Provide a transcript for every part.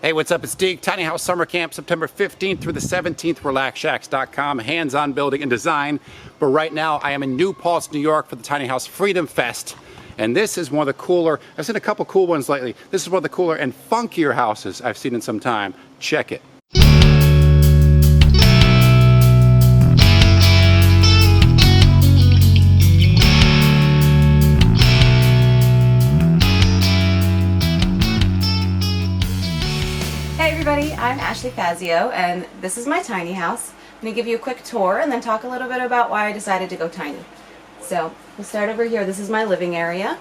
Hey, what's up? It's Deek. Tiny House Summer Camp, September 15th through the 17th, RelaxShacks.com, hands-on building and design. But right now, I am in New Paltz, New York for the Tiny House Freedom Fest. And this is one of the cooler, I've seen a couple cool ones lately. This is one of the cooler and funkier houses I've seen in some time. Check it. Hey everybody, I'm Ashlee Fazio and this is my tiny house. I'm going to give you a quick tour and then talk a little bit about why I decided to go tiny. So, we'll start over here. This is my living area.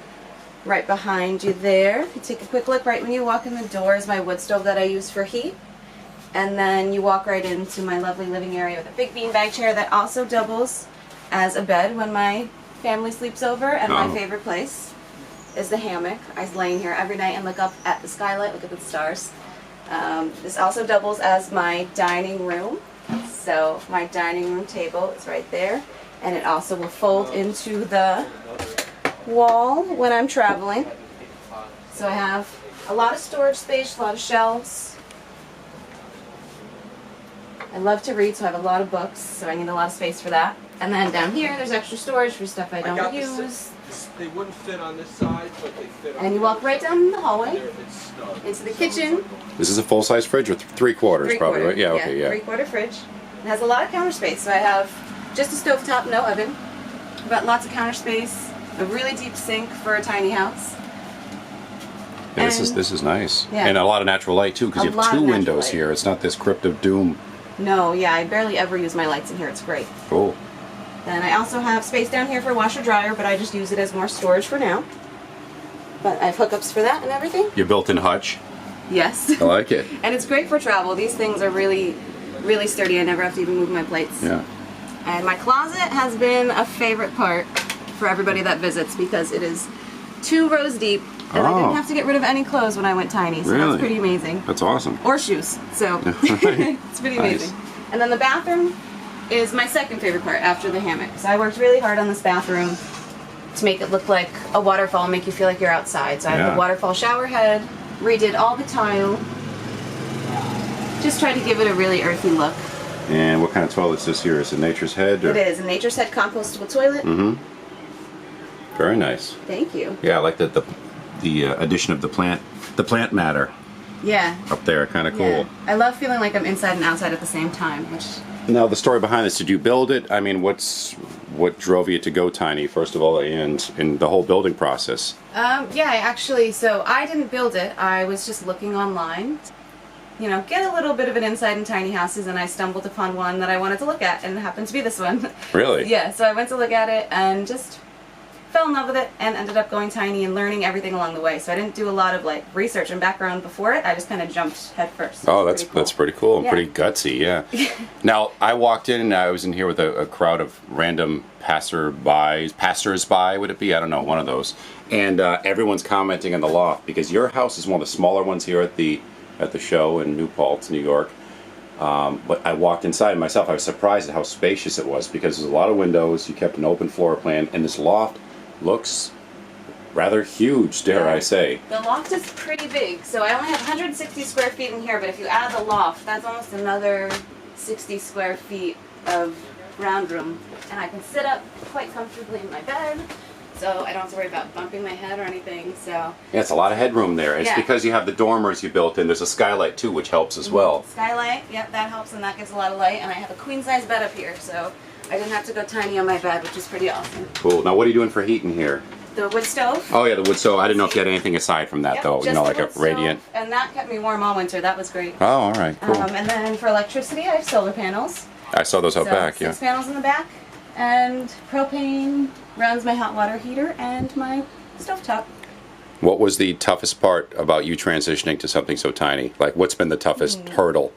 Right behind you there. You take a quick look right when you walk in the door is my wood stove that I use for heat. And then you walk right into my lovely living area with a big beanbag chair that also doubles as a bed when my family sleeps over. And my favorite place is the hammock. I lay in here every night and look up at the skylight, look at the stars. This also doubles as my dining room. So my dining room table is right there, and it also will fold into the wall when I'm traveling. So I have a lot of storage space, a lot of shelves. I love to read, so I have a lot of books, so I need a lot of space for that. And then down here there's extra storage for stuff I don't use. They wouldn't fit on this side, but they fit on and you walk right down the hallway into the kitchen. This is a full-size fridge or three-quarters probably, right? Yeah, okay, yeah. Three-quarter fridge. It has a lot of counter space, so I have just a stovetop, no oven, but lots of counter space, a really deep sink for a tiny house. Yeah, this is nice. Yeah. And a lot of natural light too, because you have two windows here. It's not this crypt of doom. No, yeah, I barely ever use my lights in here. It's great. Cool. Then I also have space down here for a washer dryer, but I just use it as more storage for now. But I have hookups for that and everything. Your built-in hutch. Yes. I like it. And it's great for travel. These things are really, really sturdy. I never have to even move my plates. Yeah. And my closet has been a favorite part for everybody that visits because it is 2 rows deep. And I didn't have to get rid of any clothes when I went tiny, so that's pretty amazing. That's awesome. Or shoes, so it's pretty amazing. Nice. And then the bathroom is my second favorite part after the hammock. So I worked really hard on this bathroom to make it look like a waterfall and make you feel like you're outside. So I have the waterfall shower head, redid all the tile, just tried to give it a really earthy look. And what kind of toilet is this here? Is it Nature's Head? Or? It is a Nature's Head compostable toilet. Mm-hmm. Very nice. Thank you. Yeah, I like the addition of the plant matter. Yeah. Up there, kind of cool. Yeah. I love feeling like I'm inside and outside at the same time, which... Now, the story behind this, did you build it? I mean, what drove you to go tiny, first of all, and in the whole building process? Yeah, so I didn't build it. I was just looking online. You know, get a little bit of an insight in tiny houses, and I stumbled upon one that I wanted to look at, and it happened to be this one. Really? Yeah, so I went to look at it and just fell in love with it and ended up going tiny and learning everything along the way. So I didn't do a lot of like research and background before it. I just kind of jumped head first. Oh, that's pretty cool and pretty gutsy, yeah. Now, I walked in and I was in here with a crowd of random passers-by, would it be? I don't know, one of those. And everyone's commenting on the loft because your house is one of the smaller ones here at the show in New Paltz, New York. But I walked inside myself. I was surprised at how spacious it was because there's a lot of windows. You kept an open floor plan, and this loft looks rather huge, dare I say. The loft is pretty big, so I only have 160 square feet in here, but if you add the loft, that's almost another 60 square feet of round room. And I can sit up quite comfortably in my bed, so I don't have to worry about bumping my head or anything, so... Yeah, it's a lot of headroom there. It's because you have the dormers you built in. There's a skylight, too, which helps as well. Skylight, yep, that helps, and that gives a lot of light, and I have a queen-size bed up here, so I didn't have to go tiny on my bed, which is pretty awesome. Cool. Now, what are you doing for heat in here? The wood stove. Oh, yeah, the wood stove. I didn't know if you had anything aside from that, though. You know, like a radiant. Stove, and that kept me warm all winter. That was great. Oh, all right, cool. And then for electricity, I have solar panels. I saw those out back, 6 panels in the back, and propane runs my hot water heater and my stovetop. What was the toughest part about you transitioning to something so tiny? Like, what's been the toughest hurdle?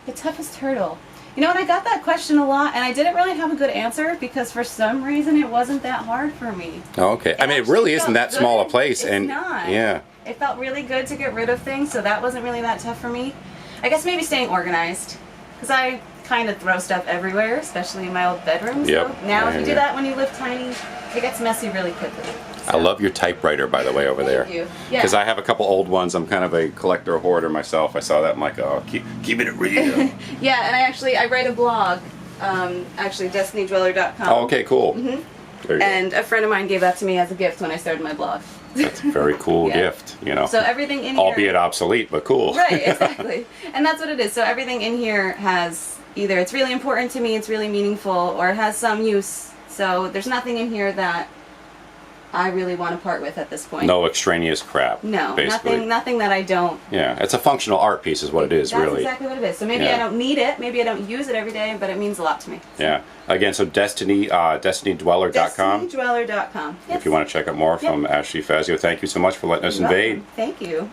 The toughest hurdle? You know what, I got that question a lot, and I didn't really have a good answer because for some reason it wasn't that hard for me. Oh, okay. I mean, it really isn't that small a place. It's not. Yeah. It felt really good to get rid of things, so that wasn't really that tough for me. I guess maybe staying organized, because I kind of throw stuff everywhere, especially in my old bedroom. Yep. So now if you do that when you live tiny, it gets messy really quickly. I love your typewriter, by the way, over there. Thank you. Yeah. Because I have a couple old ones. I'm kind of a collector hoarder myself. I saw that. I'm like, oh, keeping it real. Yeah, and I write a blog. Actually, DestinyDweller.com. Oh, okay, cool. Mm-hmm. There you go. And a friend of mine gave that to me as a gift when I started my blog. That's a very cool Yeah. gift, you know. So everything in here, albeit obsolete, but cool. right, exactly. And that's what it is. So everything in here has either it's really important to me, it's really meaningful, or it has some use. So there's nothing in here that I really want to part with at this point. No extraneous crap. No, basically. nothing that I don't. Yeah, it's a functional art piece is what it is, That's really. exactly what it is. So maybe Yeah. I don't need it, maybe I don't use it every day, but it means a lot to me. Yeah. Again, so DestinyDweller.com. DestinyDweller.com. Yes. If you want to check out more from Ashlee Fazio. Thank you so much for letting us You're invade. welcome. Thank you.